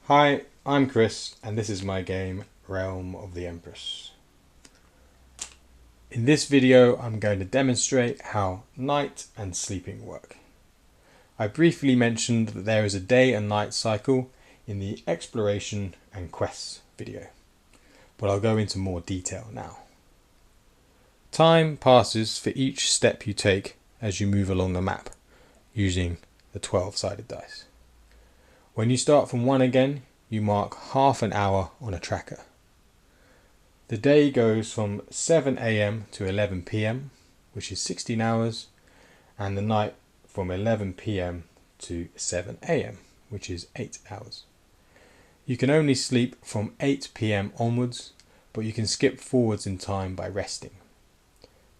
Hi, I'm Chris, and this is my game, Realm of the Empress. In this video, I'm going to demonstrate how night and sleeping work. I briefly mentioned that there is a day and night cycle in the exploration and quests video, but I'll go into more detail now. Time passes for each step you take as you move along the map, using the 12-sided dice. When you start from 1 again, you mark half an hour on a tracker. The day goes from 7 AM to 11 PM, which is 16 hours, and the night from 11 PM to 7 AM, which is 8 hours. You can only sleep from 8 PM onwards, but you can skip forwards in time by resting.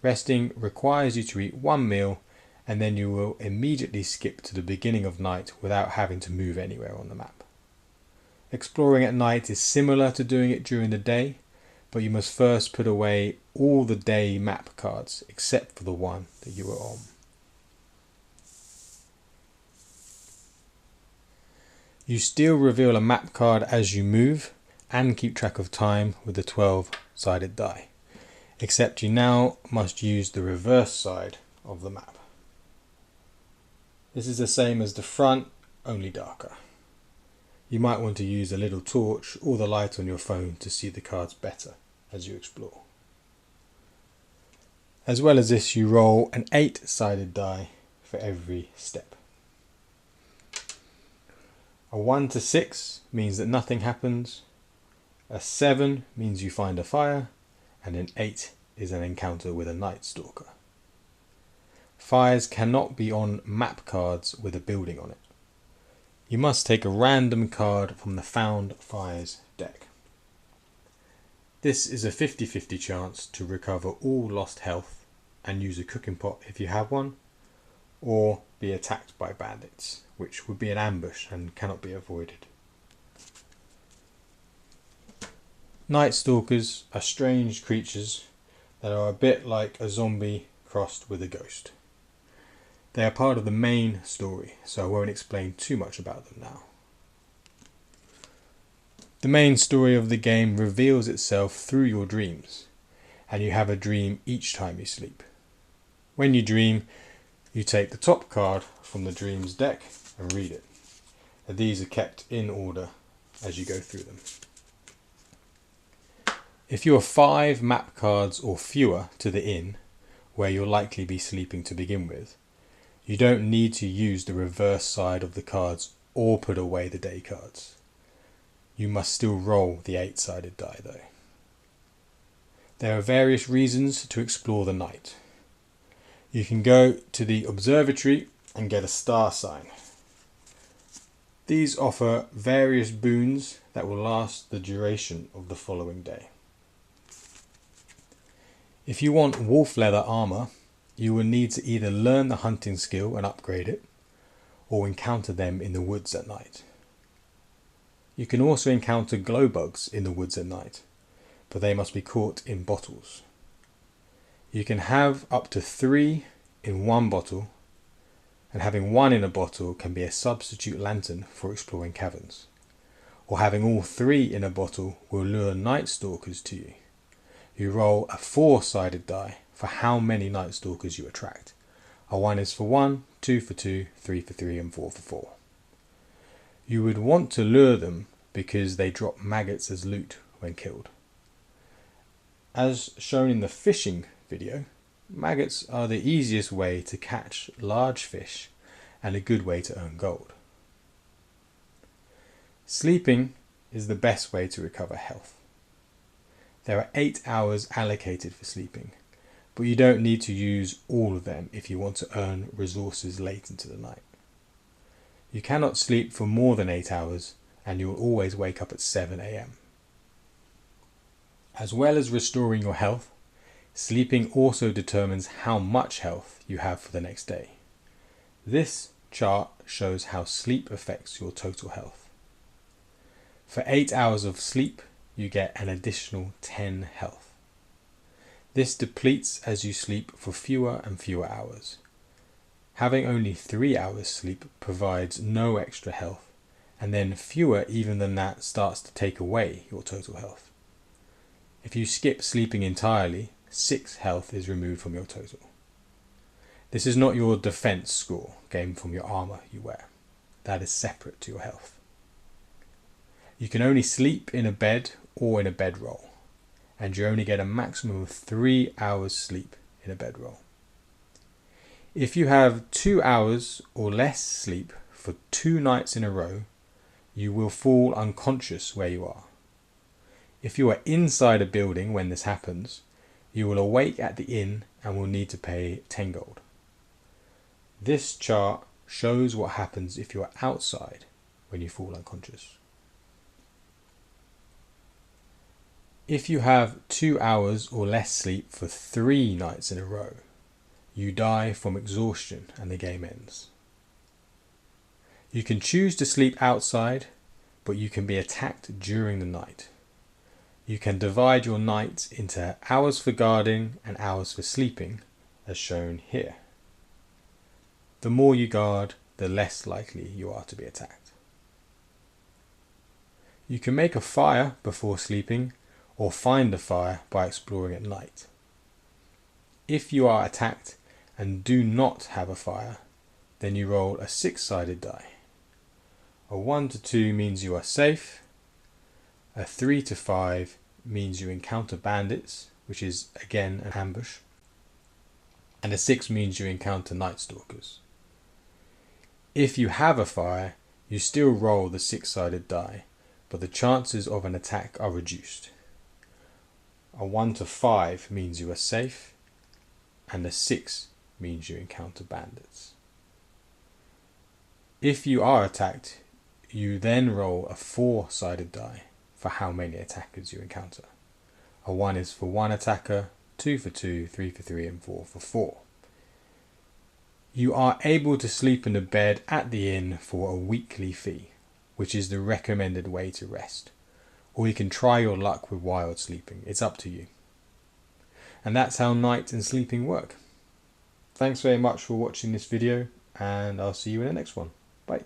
Resting requires you to eat one meal, and then you will immediately skip to the beginning of night without having to move anywhere on the map. Exploring at night is similar to doing it during the day, but you must first put away all the day map cards except for the one that you are on. You still reveal a map card as you move and keep track of time with the 12-sided die, except you now must use the reverse side of the map. This is the same as the front, only darker. You might want to use a little torch or the light on your phone to see the cards better as you explore. As well as this, you roll an 8-sided die for every step. A 1 to 6 means that nothing happens, a 7 means you find a fire, and an 8 is an encounter with a night stalker. Fires cannot be on map cards with a building on it. You must take a random card from the Found Fires deck. This is a 50-50 chance to recover all lost health and use a cooking pot if you have one, or be attacked by bandits, which would be an ambush and cannot be avoided. Night Stalkers are strange creatures that are a bit like a zombie crossed with a ghost. They are part of the main story, so I won't explain too much about them now. The main story of the game reveals itself through your dreams, and you have a dream each time you sleep. When you dream, you take the top card from the dreams deck and read it. And these are kept in order as you go through them. If you are 5 map cards or fewer to the inn, where you'll likely be sleeping to begin with, you don't need to use the reverse side of the cards or put away the day cards. You must still roll the 8-sided die though. There are various reasons to explore the night. You can go to the observatory and get a star sign. These offer various boons that will last the duration of the following day. If you want wolf leather armor, you will need to either learn the hunting skill and upgrade it, or encounter them in the woods at night. You can also encounter glow bugs in the woods at night, but they must be caught in bottles. You can have up to 3 in one bottle, and having 1 in a bottle can be a substitute lantern for exploring caverns, or having all 3 in a bottle will lure night stalkers to you. You roll a 4-sided die for how many night stalkers you attract. A 1 is for 1, 2 for 2, 3 for 3 and 4 for 4. You would want to lure them because they drop maggots as loot when killed. As shown in the fishing video, maggots are the easiest way to catch large fish and a good way to earn gold. Sleeping is the best way to recover health. There are 8 hours allocated for sleeping, but you don't need to use all of them if you want to earn resources late into the night. You cannot sleep for more than 8 hours, and you will always wake up at 7 AM. As well as restoring your health, sleeping also determines how much health you have for the next day. This chart shows how sleep affects your total health. For 8 hours of sleep, you get an additional 10 health. This depletes as you sleep for fewer and fewer hours. Having only 3 hours sleep provides no extra health, and then fewer even than that starts to take away your total health. If you skip sleeping entirely, 6 health is removed from your total. This is not your defense score gained from your armor you wear. That is separate to your health. You can only sleep in a bed or in a bedroll, and you only get a maximum of 3 hours sleep in a bedroll. If you have 2 hours or less sleep for 2 nights in a row, you will fall unconscious where you are. If you are inside a building when this happens, you will awake at the inn and will need to pay 10 gold. This chart shows what happens if you are outside when you fall unconscious. If you have 2 hours or less sleep for 3 nights in a row, you die from exhaustion and the game ends. You can choose to sleep outside, but you can be attacked during the night. You can divide your night into hours for guarding and hours for sleeping, as shown here. The more you guard, the less likely you are to be attacked. You can make a fire before sleeping, or find a fire by exploring at night. If you are attacked and do not have a fire, then you roll a 6-sided die. A 1 to 2 means you are safe. A 3 to 5 means you encounter bandits, which is again an ambush. And a 6 means you encounter night stalkers. If you have a fire, you still roll the 6-sided die, but the chances of an attack are reduced. A 1 to 5 means you are safe, and a 6 means you encounter bandits. If you are attacked, you then roll a 4-sided die for how many attackers you encounter. A 1 is for 1 attacker, 2 for 2, 3 for 3, and 4 for 4. You are able to sleep in a bed at the inn for a weekly fee, which is the recommended way to rest. Or you can try your luck with wild sleeping. It's up to you. And that's how night and sleeping work. Thanks very much for watching this video, and I'll see you in the next one. Bye.